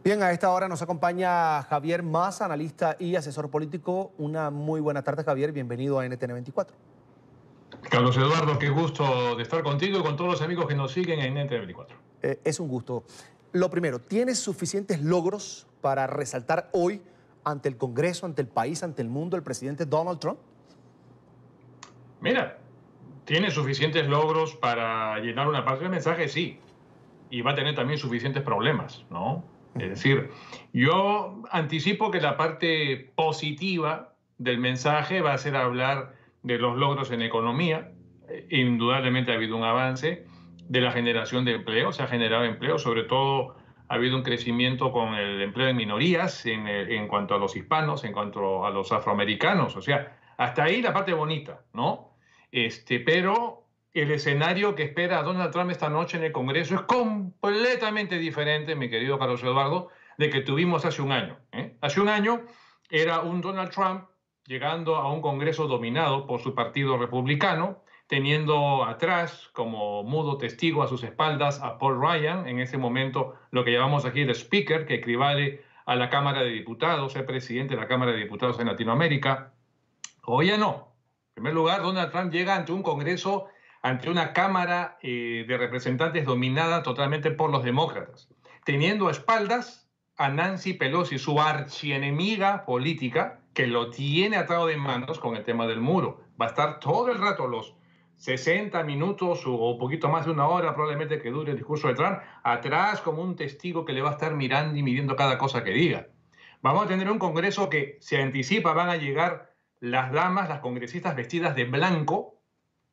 Bien, a esta hora nos acompaña Javier Mas, analista y asesor político. Una muy buena tarde, Javier. Bienvenido a NTN 24. Carlos Eduardo, qué gusto de estar contigo y con todos los amigos que nos siguen en NTN 24. Es un gusto. Lo primero, ¿tienes suficientes logros para resaltar hoy ante el Congreso, ante el país, ante el mundo, el presidente Donald Trump? Mira, tiene suficientes logros para llenar una parte del mensaje, sí, y va a tener también suficientes problemas, ¿no? Es decir, yo anticipo que la parte positiva del mensaje va a ser hablar de los logros en economía. Indudablemente ha habido un avance de la generación de empleo, se ha generado empleo, sobre todo ha habido un crecimiento con el empleo de minorías en cuanto a los hispanos, en cuanto a los afroamericanos, o sea, hasta ahí la parte bonita, ¿no? Pero el escenario que espera a Donald Trump esta noche en el Congreso es completamente diferente, mi querido Carlos Eduardo, de que tuvimos hace un año. Hace un año era un Donald Trump llegando a un Congreso dominado por su partido republicano, teniendo atrás como mudo testigo a sus espaldas a Paul Ryan, en ese momento lo que llamamos aquí el Speaker, que equivale a la Cámara de Diputados, el presidente de la Cámara de Diputados en Latinoamérica. Hoy ya no. En primer lugar, Donald Trump llega ante un Congreso, ante una Cámara de Representantes dominada totalmente por los demócratas, teniendo a espaldas a Nancy Pelosi, su archienemiga política, que lo tiene atado de manos con el tema del muro. Va a estar todo el rato, los 60 minutos o un poquito más de una hora probablemente que dure el discurso de Trump, atrás como un testigo que le va a estar mirando y midiendo cada cosa que diga. Vamos a tener un Congreso que se anticipa, van a llegar las damas, las congresistas vestidas de blanco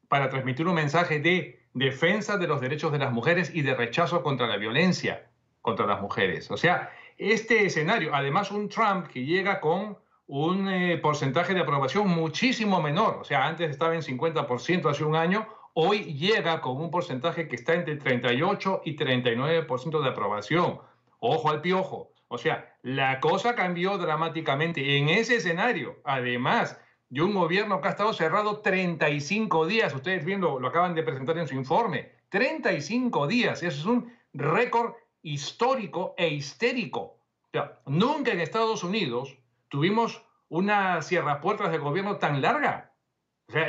para transmitir un mensaje de defensa de los derechos de las mujeres y de rechazo contra la violencia contra las mujeres. O sea, este escenario, además un Trump que llega con un porcentaje de aprobación muchísimo menor, o sea, antes estaba en 50% hace un año, hoy llega con un porcentaje que está entre 38 y 39% de aprobación. Ojo al piojo. O sea, la cosa cambió dramáticamente en ese escenario. Además de un gobierno que ha estado cerrado 35 días, ustedes viendo, lo acaban de presentar en su informe, 35 días, eso es un récord histórico e histérico. O sea, nunca en Estados Unidos tuvimos una cierrapuertas de gobierno tan larga. O sea,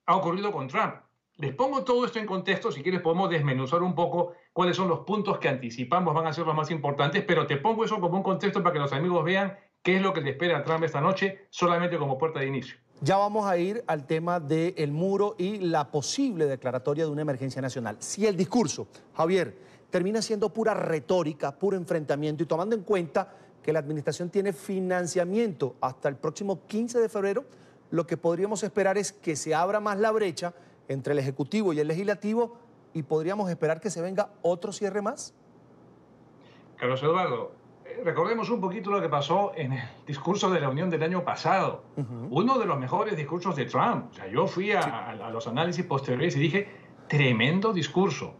ha ocurrido con Trump. Les pongo todo esto en contexto, si quieres podemos desmenuzar un poco cuáles son los puntos que anticipamos van a ser los más importantes, pero te pongo eso como un contexto para que los amigos vean qué es lo que le espera a Trump esta noche, solamente como puerta de inicio. Ya vamos a ir al tema del muro y la posible declaratoria de una emergencia nacional. Si el discurso, Javier, termina siendo pura retórica, puro enfrentamiento y tomando en cuenta que la administración tiene financiamiento hasta el próximo 15 de febrero, lo que podríamos esperar es que se abra más la brecha entre el Ejecutivo y el Legislativo y podríamos esperar que se venga otro cierre más. Carlos Eduardo, recordemos un poquito lo que pasó en el discurso de la Unión del año pasado. Uno de los mejores discursos de Trump. O sea, yo fui a los análisis posteriores y dije, tremendo discurso.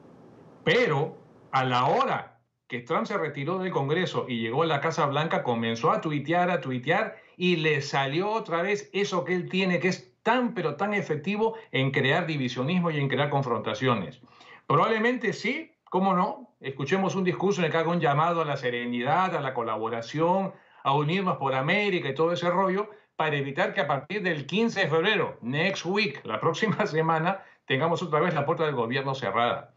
Pero a la hora que Trump se retiró del Congreso y llegó a la Casa Blanca, comenzó a tuitear y le salió otra vez eso que él tiene, que es tan pero tan efectivo en crear divisionismo y en crear confrontaciones. Probablemente sí, ¿cómo no? Escuchemos un discurso en el que haga un llamado a la serenidad, a la colaboración, a unirnos por América y todo ese rollo, para evitar que a partir del 15 de febrero, next week, la próxima semana, tengamos otra vez la puerta del gobierno cerrada.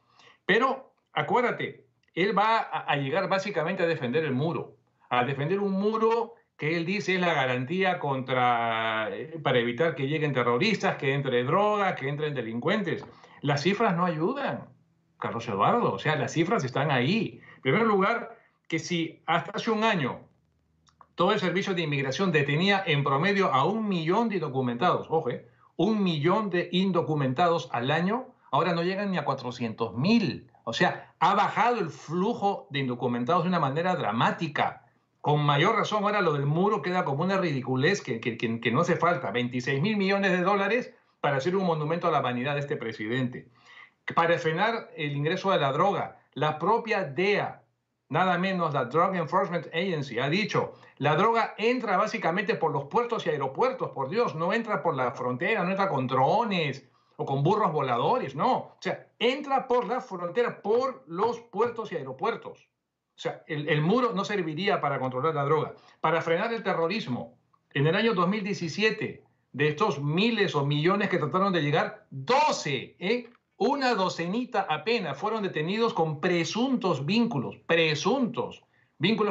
Pero acuérdate, él va a llegar básicamente a defender el muro, a defender un muro que él dice es la garantía para evitar que lleguen terroristas, que entre droga, que entren delincuentes. Las cifras no ayudan, Carlos Eduardo, o sea, las cifras están ahí. En primer lugar, que si hasta hace un año todo el servicio de inmigración detenía en promedio a 1 millón de indocumentados, ojo, 1 millón de indocumentados al año, ahora no llegan ni a 400.000. O sea, ha bajado el flujo de indocumentados de una manera dramática. Con mayor razón, ahora lo del muro queda como una ridiculez que no hace falta. 26.000 millones de dólares para hacer un monumento a la vanidad de este presidente. Para frenar el ingreso de la droga, la propia DEA, nada menos la Drug Enforcement Agency, ha dicho, la droga entra básicamente por los puertos y aeropuertos, por Dios, no entra por la frontera, no entra con drones o con burros voladores, no. O sea, entra por la frontera, por los puertos y aeropuertos. O sea, el muro no serviría para controlar la droga. Para frenar el terrorismo, en el año 2017, de estos miles o millones que trataron de llegar, 12, una docenita apenas fueron detenidos con presuntos vínculos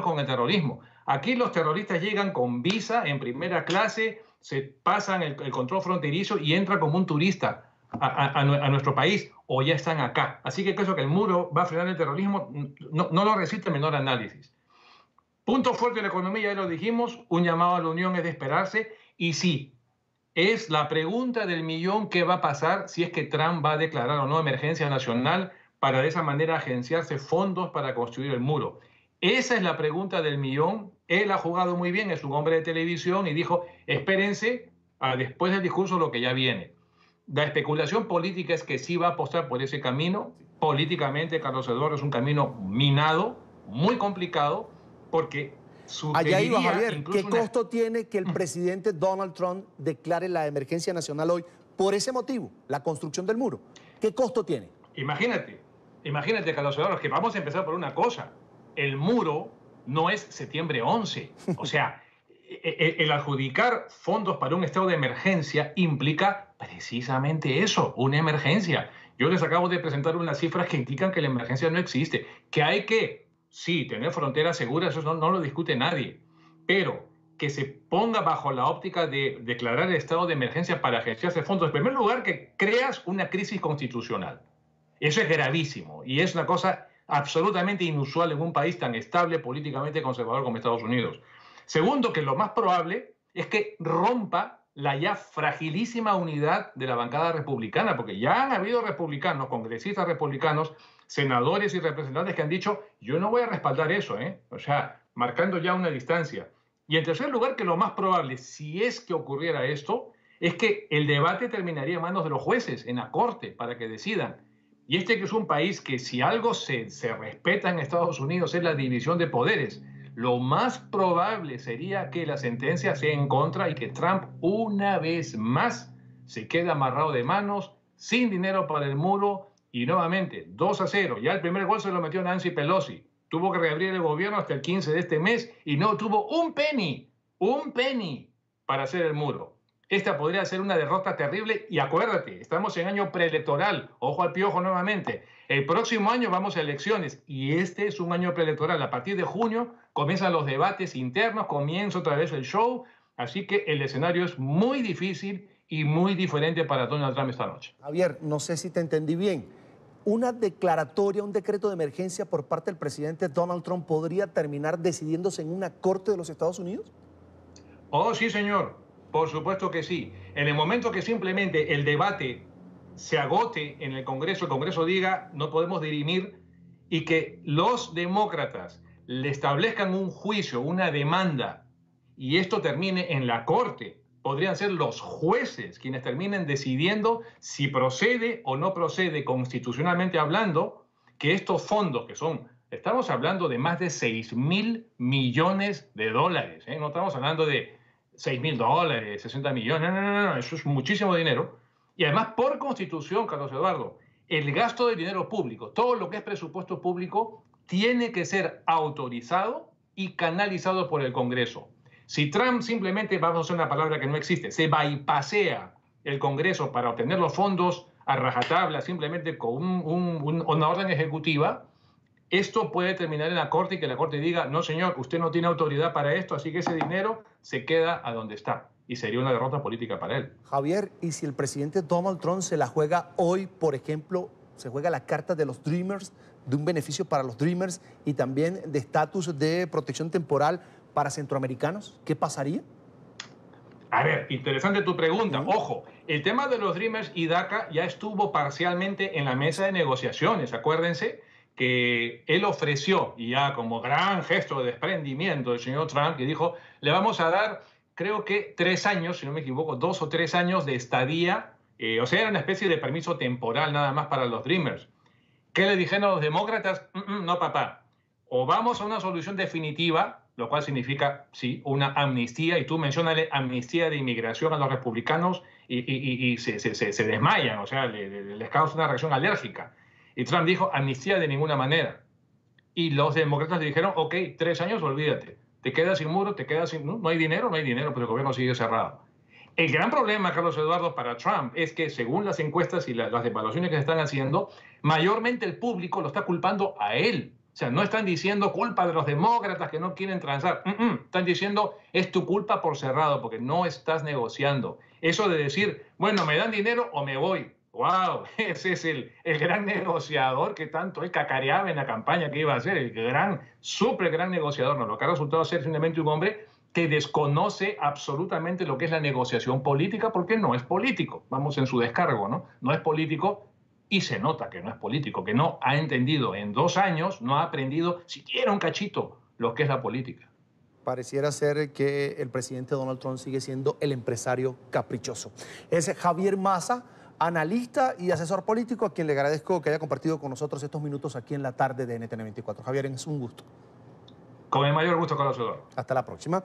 con el terrorismo. Aquí los terroristas llegan con visa en primera clase, se pasan el control fronterizo y entran como un turista a nuestro país, o ya están acá. Así que creo que el muro va a frenar el terrorismo, no lo resiste el menor análisis. Punto fuerte de la economía, ya lo dijimos, un llamado a la unión es de esperarse, y sí, es la pregunta del millón: ¿qué va a pasar si es que Trump va a declarar o no emergencia nacional para de esa manera agenciarse fondos para construir el muro? Esa es la pregunta del millón. Él ha jugado muy bien, es un hombre de televisión, y dijo: espérense a después del discurso lo que ya viene. La especulación política es que sí va a apostar por ese camino. Políticamente, Carlos Eduardo, es un camino minado, muy complicado, porque Allá iba, sugeriría Javier. incluso ¿Qué costo tiene que el presidente Donald Trump declare la emergencia nacional hoy por ese motivo, la construcción del muro? ¿Qué costo tiene? Imagínate, Carlos Eduardo, que vamos a empezar por una cosa. El muro no es septiembre 11. O sea, el adjudicar fondos para un estado de emergencia implica precisamente eso, una emergencia. Yo les acabo de presentar unas cifras que indican que la emergencia no existe, que hay que, sí, tener fronteras seguras, eso no lo discute nadie, pero que se ponga bajo la óptica de declarar el estado de emergencia para agenciarse fondos. En primer lugar, que creas una crisis constitucional. Eso es gravísimo y es una cosa absolutamente inusual en un país tan estable, políticamente conservador como Estados Unidos. Segundo, que lo más probable es que rompa la ya fragilísima unidad de la bancada republicana, porque ya han habido republicanos, congresistas republicanos, senadores y representantes que han dicho: yo no voy a respaldar eso, o sea, marcando ya una distancia. Y en tercer lugar, que lo más probable, si es que ocurriera esto, es que el debate terminaría en manos de los jueces, en la corte, para que decidan. Y este que es un país que, si algo se respeta en Estados Unidos, es la división de poderes. Lo más probable sería que la sentencia sea en contra y que Trump, una vez más, se quede amarrado de manos, sin dinero para el muro, y nuevamente 2-0. Ya el primer gol se lo metió Nancy Pelosi. Tuvo que reabrir el gobierno hasta el 15 de este mes y no tuvo un penny para hacer el muro. Esta podría ser una derrota terrible, y acuérdate, estamos en año preelectoral, ojo al piojo nuevamente. El próximo año vamos a elecciones y este es un año preelectoral. A partir de junio comienzan los debates internos, comienza otra vez el show, así que el escenario es muy difícil y muy diferente para Donald Trump esta noche. Javier, no sé si te entendí bien. ¿Una declaratoria, un decreto de emergencia por parte del presidente Donald Trump podría terminar decidiéndose en una corte de los Estados Unidos? Oh, sí, señor. Por supuesto que sí. En el momento que simplemente el debate se agote en el Congreso diga: no podemos dirimir, y que los demócratas le establezcan un juicio, una demanda, y esto termine en la corte, podrían ser los jueces quienes terminen decidiendo si procede o no procede, constitucionalmente hablando, que estos fondos, que son, estamos hablando de más de $6.000 millones, no estamos hablando de $6.000, 60 millones, no, eso es muchísimo dinero. Y además, por constitución, Carlos Eduardo, el gasto de dinero público, todo lo que es presupuesto público, tiene que ser autorizado y canalizado por el Congreso. Si Trump simplemente, vamos a usar una palabra que no existe, se bypasea el Congreso para obtener los fondos a rajatabla, simplemente con una orden ejecutiva, esto puede terminar en la corte y que la corte diga: no, señor, usted no tiene autoridad para esto, así que ese dinero se queda a donde está. Y sería una derrota política para él. Javier, ¿y si el presidente Donald Trump se la juega hoy, por ejemplo, se juega la carta de los Dreamers, de un beneficio para los Dreamers y también de estatus de protección temporal para centroamericanos? ¿Qué pasaría? A ver, interesante tu pregunta. Ojo, el tema de los Dreamers y DACA ya estuvo parcialmente en la mesa de negociaciones. Acuérdense que él ofreció, y ya como gran gesto de desprendimiento del señor Trump, que dijo: le vamos a dar, creo que 3 años, si no me equivoco, 2 o 3 años de estadía, o sea, era una especie de permiso temporal nada más para los Dreamers. ¿Qué le dijeron a los demócratas? No, papá. O vamos a una solución definitiva, lo cual significa, sí, una amnistía, y tú menciónale amnistía de inmigración a los republicanos y se desmayan, o sea, les causa una reacción alérgica. Y Trump dijo: amnistía de ninguna manera. y los demócratas le dijeron, ok, 3 años, olvídate. Te quedas sin muro, te quedas sin... No hay dinero, pero el gobierno sigue cerrado. El gran problema, Carlos Eduardo, para Trump es que según las encuestas y las evaluaciones que se están haciendo, mayormente el público lo está culpando a él. O sea, no están diciendo culpa de los demócratas que no quieren transar. Están diciendo es tu culpa por cerrado, porque no estás negociando. Eso de decir, bueno, me dan dinero o me voy. ¡Wow! Ese es el gran negociador que tanto él cacareaba en la campaña que iba a hacer. El gran, súper gran negociador. No, lo que ha resultado ser simplemente un hombre que desconoce absolutamente lo que es la negociación política porque no es político. Vamos en su descargo, ¿no? No es político y se nota que no es político, que no ha entendido en 2 años, no ha aprendido siquiera un cachito lo que es la política. Pareciera ser que el presidente Donald Trump sigue siendo el empresario caprichoso. Es Javier Maza, analista y asesor político, a quien le agradezco que haya compartido con nosotros estos minutos aquí en la tarde de NTN 24. Javier, es un gusto. Con el mayor gusto, Carlos Eduardo. Hasta la próxima.